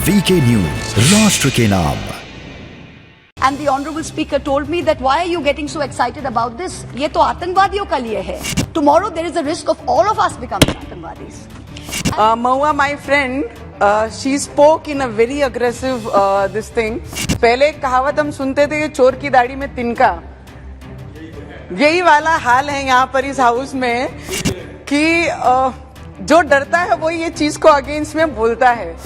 VK News, राष्ट्र के नाम। And the honorable speaker told me that why are you getting so excited about this? ये तो आतंकवादियों का लिए है. Tomorrow there is a risk of all of us becoming आतंकवादीs. Mahua, my friend, she spoke in a very aggressive this thing. पहले एक कहावत हम सुनते थे कि चोर की दाढ़ी में तिनका. यही वाला हाल है यहाँ पर इस हाउस में कि जो डरता है वो ये चीज को अगेंस्ट में बोलता है.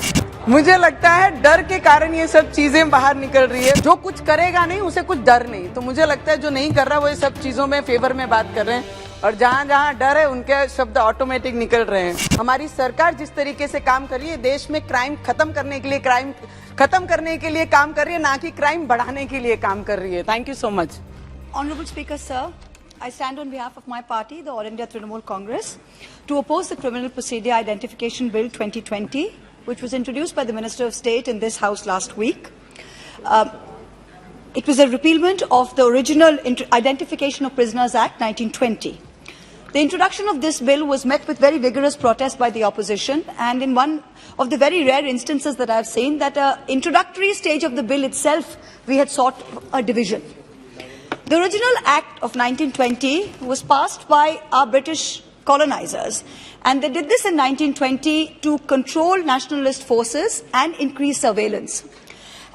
मुझे लगता है डर के कारण ये सब चीजें बाहर निकल रही है. जो कुछ करेगा नहीं उसे कुछ डर नहीं. तो मुझे लगता है जो नहीं कर रहा वो ये सब चीजों में फेवर में बात कर रहे हैं और जहां जहां डर है उनके शब्द ऑटोमेटिक निकल रहे हैं. हमारी सरकार जिस तरीके से काम कर रही है, देश में क्राइम खत्म करने के लिए काम कर रही है, ना कि क्राइम बढ़ाने के लिए काम कर रही है. Thank you so much. Honorable Speaker, sir, I stand on behalf of my party, the All India Trinamool Congress, to oppose the Criminal Procedure Identification Bill 2020, which was introduced by the Minister of State in this House last week. It was a repealment of the original Identification of Prisoners Act 1920. The introduction of this bill was met with very vigorous protest by the opposition, and in one of the very rare instances that I have seen, that introductory stage of the bill itself, we had sought a division. The original Act of 1920 was passed by our British colonizers, and they did this in 1920 to control nationalist forces and increase surveillance.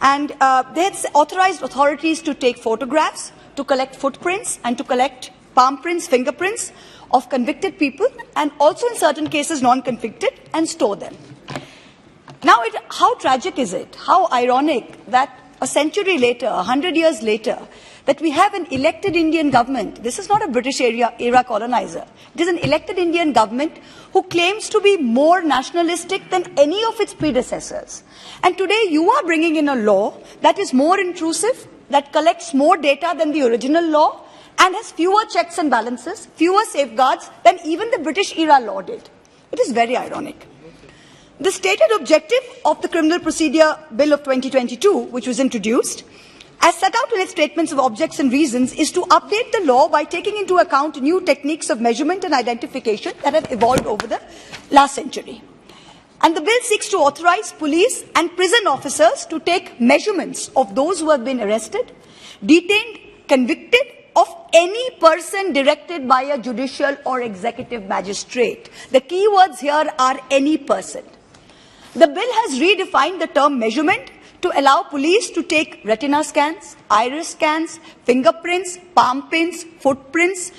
And they had authorized authorities to take photographs, to collect footprints, and to collect palm prints, fingerprints of convicted people, and also in certain cases non-convicted, and store them. Now, how tragic is it, how ironic that a century later, 100 years later, that we have an elected Indian government. This is not a British era colonizer. It is an elected Indian government who claims to be more nationalistic than any of its predecessors. And today you are bringing in a law that is more intrusive, that collects more data than the original law, and has fewer checks and balances, fewer safeguards than even the British era law did. It is very ironic. The stated objective of the Criminal Procedure Bill of 2022, which was introduced, as set out in its statements of objects and reasons, is to update the law by taking into account new techniques of measurement and identification that have evolved over the last century. And the bill seeks to authorize police and prison officers to take measurements of those who have been arrested, detained, convicted of any person directed by a judicial or executive magistrate. The key words here are any person. The bill has redefined the term measurement to allow police to take retina scans, iris scans, fingerprints, palm prints, footprints,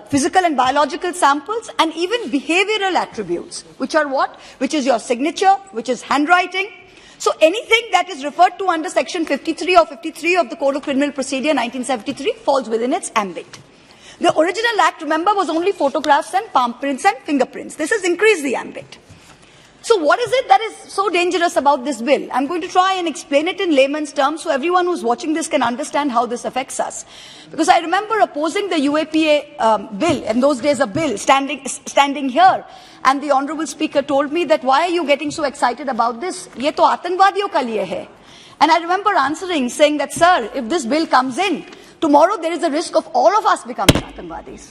physical and biological samples, and even behavioral attributes, which are what? Which is your signature, which is handwriting. So anything that is referred to under Section 53 or 53 of the Code of Criminal Procedure 1973 falls within its ambit. The original act, remember, was only photographs and palm prints and fingerprints. This has increased the ambit. So what is it that is so dangerous about this bill? I'm going to try and explain it in layman's terms so everyone who's watching this can understand how this affects us. Because I remember opposing the UAPA bill, in those days a bill, standing here, and the honorable speaker told me that why are you getting so excited about this? ये तो आतंकवादियों का लिए है. And I remember answering, saying that, sir, if this bill comes in, tomorrow there is a risk of all of us becoming Atangwadis.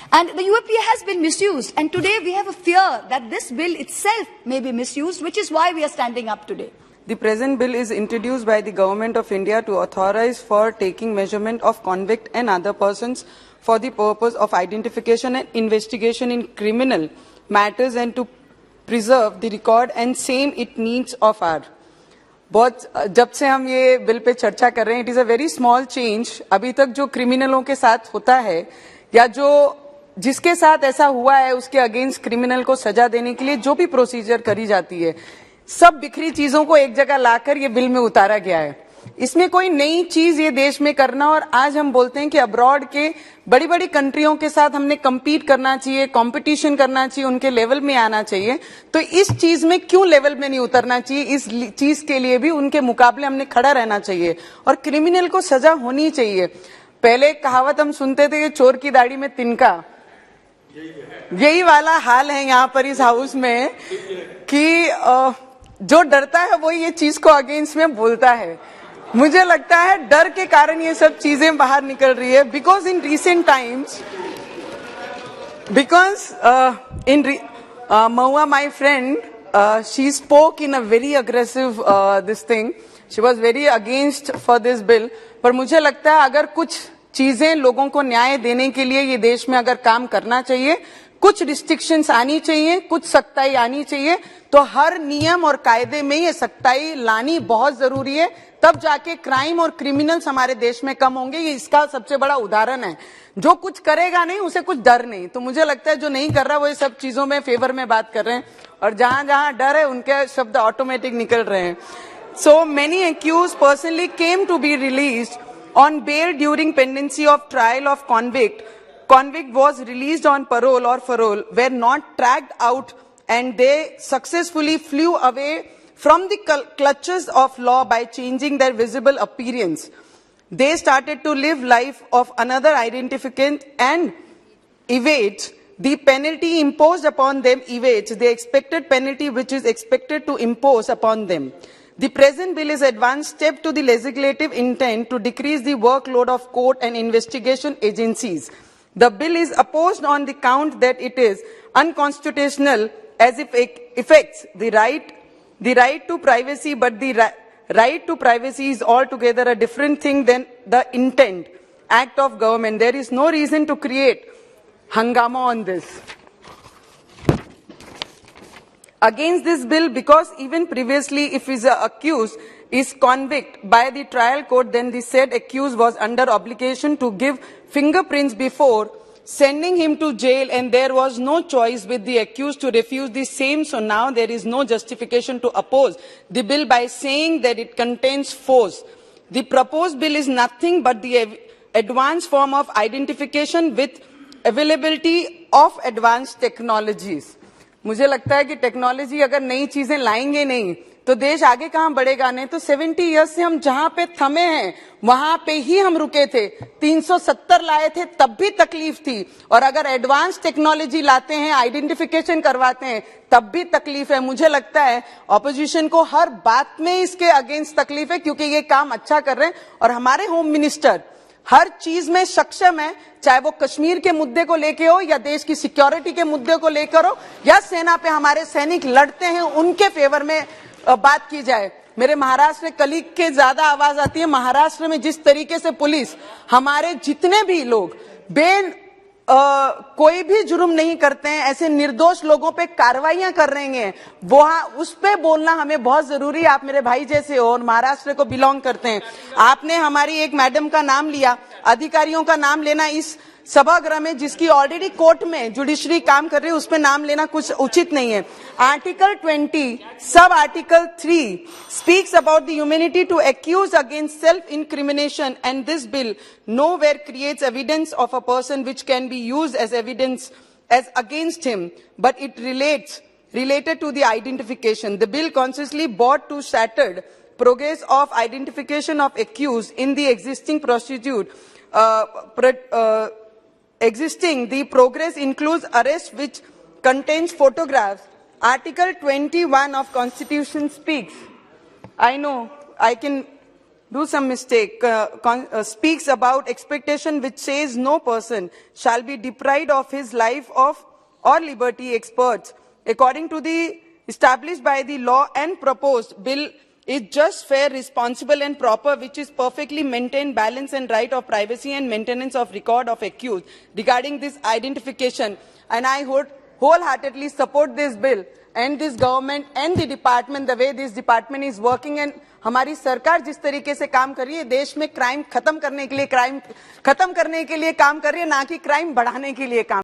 And the UAPA has been misused, and today we have a fear that this bill itself may be misused, which is why we are standing up today. The present bill is introduced by the Government of India to authorize for taking measurement of convict and other persons for the purpose of identification and investigation in criminal matters and to preserve the record and same it needs of our. बहुत जब से हम ये bill pay चर्चा कर रहे हैं, it is a very small change. अभी तक जो क्रिमिनलों के साथ होता है या जो जिसके साथ ऐसा हुआ है उसके अगेंस्ट क्रिमिनल को सजा देने के लिए जो भी प्रोसीजर करी जाती है, सब बिखरी चीजों को एक जगह लाकर ये बिल में उतारा गया है. इसमें कोई नई चीज ये देश में करना, और आज हम बोलते हैं कि अब्रॉड के बड़ी बड़ी कंट्रियों के साथ हमने compete करना चाहिए, कंपटीशन करना चाहिए, उनके लेवल में आना चाहिए. तो इस चीज में क्यों लेवल में नहीं उतरना चाहिए? इस चीज के लिए भी उनके मुकाबले हमने खड़ा रहना चाहिए और क्रिमिनल को सजा होनी चाहिए. पहले कहावत हम सुनते थे कि चोर की दाढ़ी में तिनका. यही वाला हाल है यहाँ पर इस हाउस में कि जो डरता है वो ये चीज को अगेंस्ट में बोलता है. मुझे लगता है डर के कारण ये सब चीजें बाहर निकल रही है. Because in recent times, Mahua, my friend, she spoke in a very aggressive this thing. She was very against for this bill. पर मुझे लगता है अगर कुछ चीजें लोगों को न्याय देने के लिए ये देश में अगर काम करना चाहिए, कुछ रिस्ट्रिक्शंस आनी चाहिए, कुछ सख्ताई आनी चाहिए, तो हर नियम और कायदे में ये सख्ताई लानी बहुत जरूरी है। तब जाके क्राइम और क्रिमिनल्स हमारे देश में कम होंगे। ये इसका सबसे बड़ा उदाहरण है। जो कुछ करेगा नहीं उसे कुछ डर नहीं। तो मुझे लगता है जो नहीं कर रहा वो ये सब चीजों में फेवर में बात कर रहे हैं, और जहां जहां डर है उनके शब्द ऑटोमेटिक निकल रहे हैं। So many accused personally came to be released on bail during pendency of trial of convict. Convict was released on parole or parole, were not tracked out, and they successfully flew away from the clutches of law by changing their visible appearance. They started to live life of another identificant and evades the penalty imposed upon them, evades the expected penalty which is expected to impose upon them. The present bill is advanced step to the legislative intent to decrease the workload of court and investigation agencies. The bill is opposed on the count that it is unconstitutional as if it affects the right to privacy, but the right to privacy is altogether a different thing than the intent act of government. There is no reason to create hangama on this. Against this bill, because even previously if is accused is convicted by the trial court, then the said accused was under obligation to give fingerprints before sending him to jail, and there was no choice with the accused to refuse the same. So now there is no justification to oppose the bill by saying that it contains force. The proposed bill is nothing but the advanced form of identification with availability of advanced technologies. मुझे लगता है कि technology अगर नई चीजें लाएंगे नहीं तो देश आगे कहां बढ़ेगा। नहीं तो 70 इयर्स से हम जहां पे थमे हैं वहां पे ही हम रुके थे। 370 लाए थे तब भी तकलीफ थी, और अगर एडवांस टेक्नोलॉजी लाते हैं, आइडेंटिफिकेशन करवाते हैं, तब भी तकलीफ है। मुझे लगता है ऑपोजिशन को हर बात में इसके अगेंस्ट तकलीफ है, क्योंकि ये काम अच्छा कर रहे हैं और हमारे होम मिनिस्टर हर चीज में सक्षम है, चाहे वो कश्मीर के मुद्दे को लेके हो या देश की सिक्योरिटी के मुद्दे को लेकर हो या सेना पे हमारे सैनिक लड़ते हैं उनके फेवर में बात की जाए। मेरे महाराष्ट्र कलीग के ज्यादा आवाज आती है। महाराष्ट्र में जिस तरीके से पुलिस हमारे जितने भी लोग कोई भी जुर्म नहीं करते हैं, ऐसे निर्दोष लोगों पे कार्रवाइयां कर रहे हैं, वहां उस पे बोलना हमें बहुत जरूरी है। आप मेरे भाई जैसे हो और महाराष्ट्र को बिलोंग करते हैं। आपने हमारी एक मैडम का नाम लिया, अधिकारियों का नाम लेना इस सभागृह में जिसकी ऑलरेडी कोर्ट में जुडिशरी काम कर रही है, उस पे नाम लेना कुछ उचित नहीं है। Article 20 sub article 3 speaks about the immunity to accuse against self-incrimination, and this bill nowhere creates evidence of a person which can be used as evidence as against him, but it related to the identification. The bill consciously brought to shattered progress of identification of accused in the existing procedure. The progress includes arrest which contains photographs. Article 21 of Constitution speaks. I know I can do some mistake. Speaks about expectation which says no person shall be deprived of his life of or liberty. Experts, according to the established by the law and proposed bill, is just, fair, responsible and proper, which is perfectly maintained balance and right of privacy and maintenance of record of accused regarding this identification. And I would wholeheartedly support this bill and this government and the department, the way this department is working, and हमारी सरकार जिस तरीके से काम कर रही है, देश में क्राइम खत्म करने के लिए काम कर रही है, ना कि क्राइम बढ़ाने के लिए काम